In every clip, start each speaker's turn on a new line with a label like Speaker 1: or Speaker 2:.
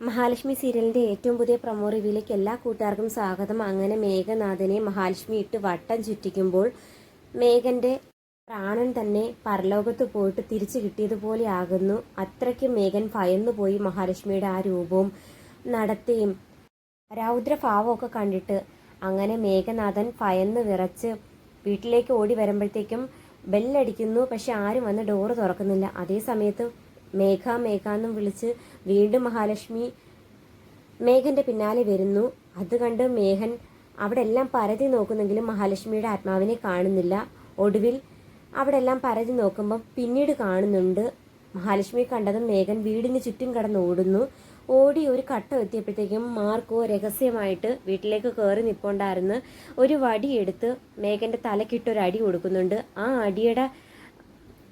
Speaker 1: മഹാലക്ഷ്മി സീരിയലിന്റെ ഏറ്റവും പുതിയ പ്രൊമോ റിവ്യൂയിലേക്ക് എല്ലാ കൂട്ടുകാർക്കും സ്വാഗതം. അങ്ങനെ മേഘനാഥനെ മഹാലക്ഷ്മി ഇട്ട് വട്ടം ചുറ്റിക്കുമ്പോൾ മേഘന്റെ പ്രാണൻ തന്നെ പരലോകത്ത് പോയിട്ട് തിരിച്ചു കിട്ടിയതുപോലെ ആകുന്നു. അത്രയ്ക്കും മേഘൻ ഭയന്നുപോയി. മഹാലക്ഷ്മിയുടെ ആ രൂപവും നടത്തിയും രൗദ്രഭാവമൊക്കെ കണ്ടിട്ട് അങ്ങനെ മേഘനാഥൻ ഭയന്ന് വിറച്ച് വീട്ടിലേക്ക് ഓടി വരുമ്പോഴത്തേക്കും ബെല്ലടിക്കുന്നു. പക്ഷെ ആരും വന്ന് ഡോറ് തുറക്കുന്നില്ല. അതേ സമയത്ത് മേഘ എന്നും വിളിച്ച് വീണ്ടും മഹാലക്ഷ്മി മേഘന്റെ പിന്നാലെ വരുന്നു. അത് കണ്ട് മേഘൻ അവിടെ എല്ലാം പരതി നോക്കുന്നെങ്കിലും മഹാലക്ഷ്മിയുടെ ആത്മാവിനെ കാണുന്നില്ല. ഒടുവിൽ അവിടെ എല്ലാം പരതി നോക്കുമ്പോൾ പിന്നീട് കാണുന്നുണ്ട്. മഹാലക്ഷ്മി കണ്ടതും മേഘൻ വീടിന് ചുറ്റും കടന്ന് ഓടുന്നു. ഓടി ഒരു ഘട്ടം എത്തിയപ്പോഴത്തേക്കും മാർക്കോ രഹസ്യമായിട്ട് വീട്ടിലേക്ക് കയറി നിൽപ്പുണ്ടായിരുന്നു. ഒരു വടിയെടുത്ത് മേഘന്റെ തലക്കിട്ടൊരു അടി കൊടുക്കുന്നുണ്ട്. ആ അടിയുടെ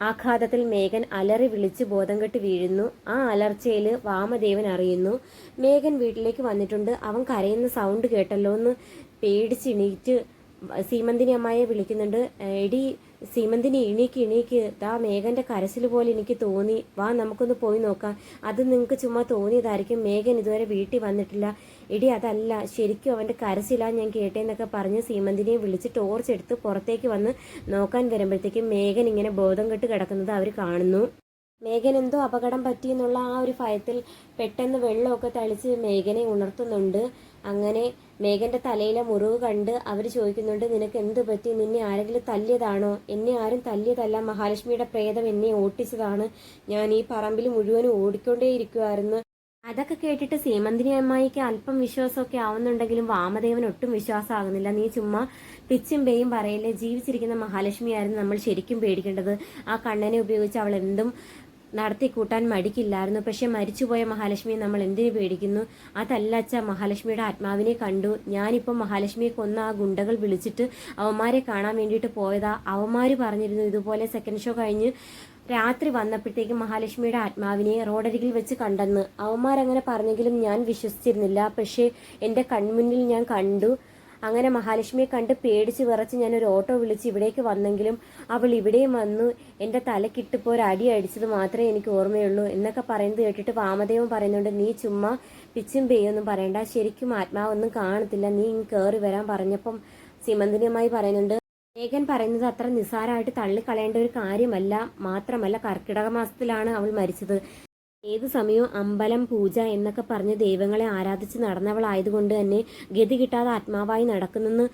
Speaker 1: ആഘാതത്തിൽ മേഘൻ അലറി വിളിച്ച് ബോധം കെട്ട് വീഴുന്നു. ആ അലർച്ചയിൽ വാമദേവൻ അറിയുന്നു മേഘൻ വീട്ടിലേക്ക് വന്നിട്ടുണ്ട്. അവൻ കരയുന്ന സൗണ്ട് കേട്ടല്ലോ എന്ന് പേടിച്ചെണീറ്റ് സീമന്തിനി അമ്മായിയെ വിളിക്കുന്നുണ്ട്. എടി സീമന്തിനി, എണീക്ക്, ദാ മേഘന്റെ കരച്ചിൽ പോലെ എനിക്ക് തോന്നി, വാ നമുക്കൊന്ന് പോയി നോക്കാം. അത് നിങ്ങൾക്ക് ചുമ്മാ തോന്നിയതായിരിക്കും, മേഘൻ ഇതുവരെ വീട്ടിൽ വന്നിട്ടില്ല. എടി അതല്ല, ശരിക്കും അവന്റെ കരച്ചിലാണ് ഞാൻ കേട്ടേന്നൊക്കെ പറഞ്ഞ് സീമന്തിനിയെ വിളിച്ച് ടോർച്ച് എടുത്ത് പുറത്തേക്ക് വന്ന് നോക്കാൻ വരുമ്പോഴത്തേക്കും മേഘൻ ഇങ്ങനെ ബോധം കെട്ട് കിടക്കുന്നത് അവർ കാണുന്നു. മേഘൻ എന്തോ അപകടം പറ്റിയെന്നുള്ള ആ ഒരു ഭയത്തിൽ പെട്ടെന്ന് വെള്ളമൊക്കെ തളിച്ച് മേഘനെ ഉണർത്തുന്നുണ്ട്. അങ്ങനെ മേഘന്റെ തലയിലെ മുറിവ് കണ്ട് അവർ ചോദിക്കുന്നുണ്ട്, നിനക്ക് എന്ത് പറ്റി? നിന്നെ ആരെങ്കിലും തല്ലിയതാണോ? എന്നെ ആരും തല്ലിയതല്ല, മഹാലക്ഷ്മിയുടെ പ്രേതം എന്നെ ഓട്ടിച്ചതാണ്. ഞാൻ ഈ പറമ്പിൽ മുഴുവനും ഓടിക്കൊണ്ടേയിരിക്കുമായിരുന്നു. അതൊക്കെ കേട്ടിട്ട് സീമന്തിനി അമ്മായിക്ക് അല്പം വിശ്വാസമൊക്കെ ആവുന്നുണ്ടെങ്കിലും വാമദേവൻ ഒട്ടും വിശ്വാസമാകുന്നില്ല. നീ ചുമ്മാ പിച്ചും പേയും പറയല്ലേ, ജീവിച്ചിരിക്കുന്ന മഹാലക്ഷ്മിയായിരുന്നു നമ്മൾ ശരിക്കും പേടിക്കേണ്ടത്. ആ കണ്ണനെ ഉപയോഗിച്ച് അവൾ എന്തും നടത്തിക്കൂട്ടാൻ മടിക്കില്ലായിരുന്നു. പക്ഷെ മരിച്ചുപോയ മഹാലക്ഷ്മിയെ നമ്മൾ എന്തിനു പേടിക്കുന്നു? അതല്ല അച്ഛാ, മഹാലക്ഷ്മിയുടെ ആത്മാവിനെ കണ്ടു. ഞാനിപ്പം മഹാലക്ഷ്മിയെ കൊന്ന ആ ഗുണ്ടകൾ വിളിച്ചിട്ട് അവന്മാരെ കാണാൻ വേണ്ടിയിട്ട് പോയതാ. അവന്മാര് പറഞ്ഞിരുന്നു ഇതുപോലെ സെക്കൻഡ് ഷോ കഴിഞ്ഞ് രാത്രി വന്നപ്പോഴത്തേക്കും മഹാലക്ഷ്മിയുടെ ആത്മാവിനെ റോഡരികിൽ വെച്ച് കണ്ടെന്ന്. അവന്മാരങ്ങനെ പറഞ്ഞെങ്കിലും ഞാൻ വിശ്വസിച്ചിരുന്നില്ല. പക്ഷേ എൻ്റെ കൺമുന്നിൽ ഞാൻ കണ്ടു. അങ്ങനെ മഹാലക്ഷ്മിയെ കണ്ട് പേടിച്ച് വിറച്ച് ഞാനൊരു ഓട്ടോ വിളിച്ച് ഇവിടേക്ക് വന്നെങ്കിലും അവൾ ഇവിടെയും വന്നു എൻ്റെ തലക്കിട്ടിപ്പോൾ ഒരു അടി അടിച്ചത് മാത്രമേ എനിക്ക് ഓർമ്മയുള്ളൂ എന്നൊക്കെ പറയുന്നത് കേട്ടിട്ട് വാമദേവൻ പറയുന്നുണ്ട്, നീ ചുമ്മാ പിച്ചും പേയൊന്നും പറയണ്ട, ശരിക്കും ആത്മാവൊന്നും കാണത്തില്ല, നീ ഇങ്ങ് കയറി വരാൻ പറഞ്ഞപ്പം സീമന്തിനിയമ്മായി പറയുന്നുണ്ട്, മേഘൻ പറയുന്നത് അത്ര നിസ്സാരമായിട്ട് തള്ളിക്കളയേണ്ട ഒരു കാര്യമല്ല. മാത്രമല്ല കർക്കിടക മാസത്തിലാണ് അവൾ മരിച്ചത്. ഏതു സമയവും അമ്പലം പൂജ എന്നൊക്കെ പറഞ്ഞ് ദൈവങ്ങളെ ആരാധിച്ച് നടന്നവളായതുകൊണ്ട് തന്നെ ഗതി കിട്ടാതെ ആത്മാവായി നടക്കുന്നെന്ന്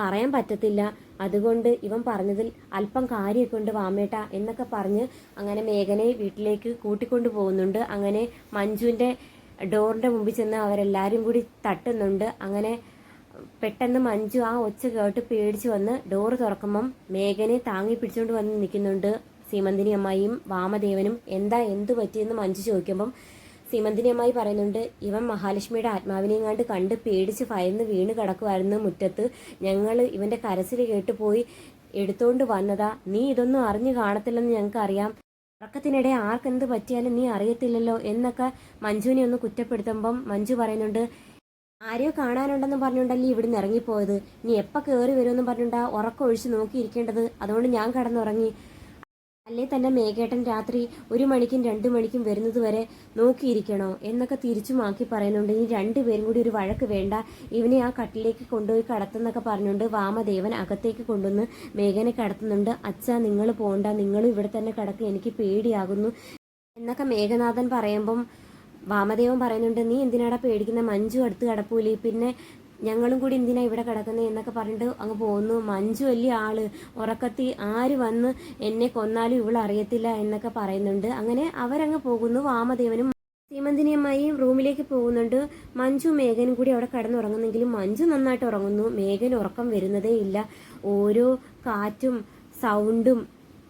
Speaker 1: പറയാൻ പറ്റത്തില്ല. അതുകൊണ്ട് ഇവൻ പറഞ്ഞതിൽ അല്പം കാര്യമൊക്കെ ഉണ്ട് വാമേട്ട എന്നൊക്കെ പറഞ്ഞ് അങ്ങനെ മേഘനെ വീട്ടിലേക്ക് കൂട്ടിക്കൊണ്ടു പോകുന്നുണ്ട്. അങ്ങനെ മഞ്ജുവിൻ്റെ ഡോറിൻ്റെ മുമ്പിൽ ചെന്ന് അവരെല്ലാവരും കൂടി തട്ടുന്നുണ്ട്. അങ്ങനെ പെട്ടെന്ന് മഞ്ജു ആ ഒച്ച കേട്ട് പേടിച്ച് വന്ന് ഡോറ് തുറക്കുമ്പം മേഘനെ താങ്ങി പിടിച്ചുകൊണ്ട് വന്ന് നിൽക്കുന്നുണ്ട് സീമന്തിനി അമ്മായിയും വാമദേവനും. എന്തു പറ്റിയെന്ന് മഞ്ജു ചോദിക്കുമ്പം സീമന്തിനി അമ്മായി പറയുന്നുണ്ട്, ഇവൻ മഹാലക്ഷ്മിയുടെ ആത്മാവിനെയും കണ്ട് പേടിച്ച് ഭയന്ന് വീണ് കിടക്കുമായിരുന്നു മുറ്റത്ത്. ഞങ്ങൾ ഇവന്റെ കരച്ചിൽ കേട്ട് പോയി എടുത്തോണ്ട് വന്നതാ. നീ ഇതൊന്നും അറിഞ്ഞു കാണത്തില്ലെന്ന് ഞങ്ങൾക്ക് അറിയാം. ഉറക്കത്തിനിടെ ആർക്കെന്ത് പറ്റിയാലും നീ അറിയത്തില്ലല്ലോ എന്നൊക്കെ മഞ്ജുവിനെ ഒന്ന് കുറ്റപ്പെടുത്തുമ്പം മഞ്ജു പറയുന്നുണ്ട്, ആരെയോ കാണാനുണ്ടെന്ന് പറഞ്ഞുകൊണ്ടല്ലേ ഇവിടുന്ന് ഇറങ്ങിപ്പോയത്. നീ എപ്പോൾ കയറി വരുമെന്ന് പറഞ്ഞുകൊണ്ടാ ഉറക്കം ഒഴിച്ച് നോക്കിയിരിക്കേണ്ടത്. അതുകൊണ്ട് ഞാൻ കിടന്നുറങ്ങി. അല്ലേ തന്നെ മേഘേട്ടൻ രാത്രി 1 മണിക്കും 2 മണിക്കും വരുന്നത് വരെ നോക്കിയിരിക്കണോ എന്നൊക്കെ തിരിച്ചുമാക്കി പറയുന്നുണ്ട്. ഇനി രണ്ടുപേരും കൂടി ഒരു വഴക്ക് വേണ്ട, ഇവനെ ആ കട്ടിലേക്ക് കൊണ്ടുപോയി കടത്തുന്നൊക്കെ പറഞ്ഞുകൊണ്ട് വാമദേവൻ അകത്തേക്ക് കൊണ്ടുവന്ന് മേഘനെ കടത്തുന്നുണ്ട്. അച്ഛാ നിങ്ങൾ പോണ്ട, നിങ്ങളും ഇവിടെ തന്നെ കിടക്കുക, എനിക്ക് പേടിയാകുന്നു എന്നൊക്കെ മേഘനാഥൻ പറയുമ്പം വാമദേവൻ പറയുന്നുണ്ട്, നീ എന്തിനാടാ പേടിക്കുന്ന, മഞ്ജു അടുത്ത് കിടപ്പൂലേ, പിന്നെ ഞങ്ങളും കൂടി എന്തിനാ ഇവിടെ കിടക്കുന്നത് എന്നൊക്കെ പറഞ്ഞിട്ട് അങ്ങ് പോകുന്നു. മഞ്ജു വലിയ ആള്, ഉറക്കത്തി ആര് വന്ന് എന്നെ കൊന്നാലും ഇവൾ അറിയത്തില്ല എന്നൊക്കെ പറയുന്നുണ്ട്. അങ്ങനെ അവരങ്ങ് പോകുന്നു. വാമദേവനും സീമന്തിനിയമ്മായിയും റൂമിലേക്ക് പോകുന്നുണ്ട്. മഞ്ജു മേഘനും കൂടി അവിടെ കിടന്നുറങ്ങുന്നെങ്കിലും മഞ്ജു നന്നായിട്ട് ഉറങ്ങുന്നു. മേഘന് ഉറക്കം വരുന്നതേ ഇല്ല. ഓരോ കാറ്റും സൗണ്ടും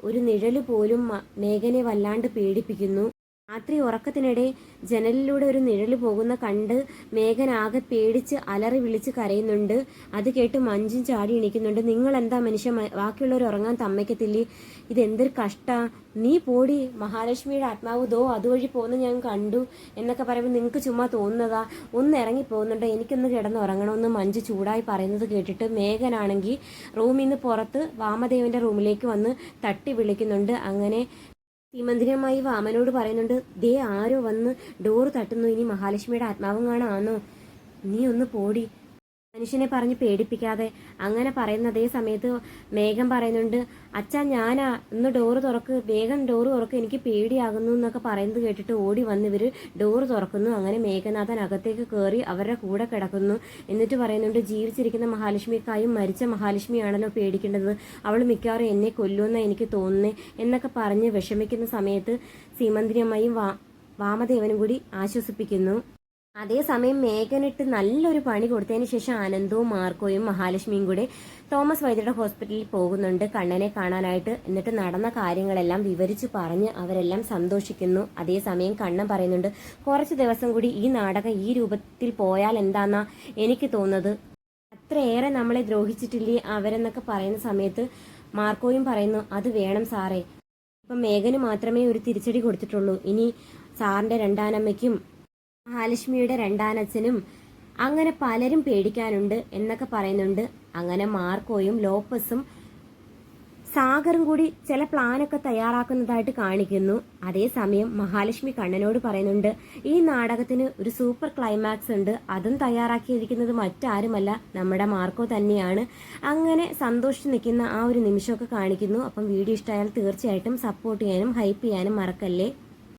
Speaker 1: ഒരു നിഴല് പോലും മേഘനെ വല്ലാണ്ട് പേടിപ്പിക്കുന്നു. രാത്രി ഉറക്കത്തിനിടെ ജനലിലൂടെ ഒരു നിഴല് പോകുന്ന കണ്ട് മേഘൻ ആകെ പേടിച്ച് അലറി വിളിച്ച് കരയുന്നുണ്ട്. അത് കേട്ട് മഞ്ജും ചാടി എണീക്കുന്നുണ്ട്. നിങ്ങൾ എന്താ മനുഷ്യ, ബാക്കിയുള്ളവർ ഉറങ്ങാൻ സമ്മതിക്കത്തില്ലേ? ഇതെന്തൊരു കഷ്ടാ, നീ പോടി, മഹാലക്ഷ്മിയുടെ ആത്മാവ് ദോ അതുവഴി പോകുന്ന ഞാൻ കണ്ടു എന്നൊക്കെ പറയുമ്പോൾ നിങ്ങൾക്ക് ചുമ്മാ തോന്നുന്നതാ, ഒന്ന് ഇറങ്ങി പോകുന്നുണ്ട്, എനിക്കൊന്ന് കിടന്ന് ഉറങ്ങണമെന്ന് മഞ്ജു ചൂടായി പറയുന്നത് കേട്ടിട്ട് മേഘനാണെങ്കിൽ റൂമിൽ നിന്ന് പുറത്ത് വാമദേവന്റെ റൂമിലേക്ക് വന്ന് തട്ടി വിളിക്കുന്നുണ്ട്. അങ്ങനെ സീമന്തിനിയമ്മായി വാമനോട് പറയുന്നുണ്ട്, ദേ ആരോ വന്ന് ഡോറ് തട്ടുന്നു, ഇനി മഹാലക്ഷ്മിയുടെ ആത്മാവും കാണാന്നോ, നീ ഒന്ന് പോടി, മനുഷ്യനെ പറഞ്ഞ് പേടിപ്പിക്കാതെ. അങ്ങനെ പറയുന്ന അതേ സമയത്ത് മേഘം പറയുന്നുണ്ട്, അച്ഛാ ഞാനാ, ഒന്ന് ഡോറ് തുറക്ക്, വേഗം ഡോറ് തുറക്ക്, എനിക്ക് പേടിയാകുന്നു എന്നൊക്കെ പറയുന്നത് കേട്ടിട്ട് ഓടി വന്ന് ഇവർ ഡോറ് തുറക്കുന്നു. അങ്ങനെ മേഘനാഥൻ അകത്തേക്ക് കയറി അവരുടെ കൂടെ കിടക്കുന്നു. എന്നിട്ട് പറയുന്നുണ്ട്, ജീവിച്ചിരിക്കുന്ന മഹാലക്ഷ്മിക്കായും മരിച്ച മഹാലക്ഷ്മിയാണല്ലോ പേടിക്കേണ്ടത്, അവൾ മിക്കവാറും എന്നെ കൊല്ലുമെന്നാണ് എനിക്ക് തോന്നുന്നേ എന്നൊക്കെ പറഞ്ഞ് വിഷമിക്കുന്ന സമയത്ത് സീമന്തിനിയമ്മയും വാമദേവനും കൂടി ആശ്വസിപ്പിക്കുന്നു. അതേസമയം മേഘനിട്ട് നല്ലൊരു പണി കൊടുത്തതിന് ശേഷം ആനന്ദവും മാർക്കോയും മഹാലക്ഷ്മിയും കൂടെ തോമസ് വൈദ്യരുടെ ഹോസ്പിറ്റലിൽ പോകുന്നുണ്ട് കണ്ണനെ കാണാനായിട്ട്. എന്നിട്ട് നടന്ന കാര്യങ്ങളെല്ലാം വിവരിച്ചു പറഞ്ഞ് അവരെല്ലാം സന്തോഷിക്കുന്നു. അതേസമയം കണ്ണൻ പറയുന്നുണ്ട്, കുറച്ച് ദിവസം കൂടി ഈ നാടകം ഈ രൂപത്തിൽ പോയാൽ എന്താന്നാ എനിക്ക് തോന്നുന്നത്, അത്രയേറെ നമ്മളെ ദ്രോഹിച്ചിട്ടില്ലേ അവരെന്നൊക്കെ പറയുന്ന സമയത്ത് മാർക്കോയും പറയുന്നു, അത് വേണം സാറേ, ഇപ്പം മേഘന് മാത്രമേ ഒരു തിരിച്ചടി കൊടുത്തിട്ടുള്ളൂ, ഇനി സാറിന്റെ രണ്ടാനമ്മയ്ക്കും മഹാലക്ഷ്മിയുടെ രണ്ടാനച്ഛനും അങ്ങനെ പലരും പേടിക്കാനുണ്ട് എന്നൊക്കെ പറയുന്നുണ്ട്. അങ്ങനെ മാർക്കോയും ലോപ്പസും സാഗറും കൂടി ചില പ്ലാനൊക്കെ തയ്യാറാക്കുന്നതായിട്ട് കാണിക്കുന്നു. അതേസമയം മഹാലക്ഷ്മി കണ്ണനോട് പറയുന്നുണ്ട്, ഈ നാടകത്തിന് ഒരു സൂപ്പർ ക്ലൈമാക്സ് ഉണ്ട്, അതും തയ്യാറാക്കിയിരിക്കുന്നത് മറ്റാരുമല്ല നമ്മുടെ മാർക്കോ തന്നെയാണ്. അങ്ങനെ സന്തോഷിച്ച് നിൽക്കുന്ന ആ ഒരു നിമിഷമൊക്കെ കാണിക്കുന്നു. അപ്പം വീഡിയോ ഇഷ്ടമായാൽ തീർച്ചയായിട്ടും സപ്പോർട്ട് ചെയ്യാനും ഹൈപ്പ് ചെയ്യാനും മറക്കല്ലേ.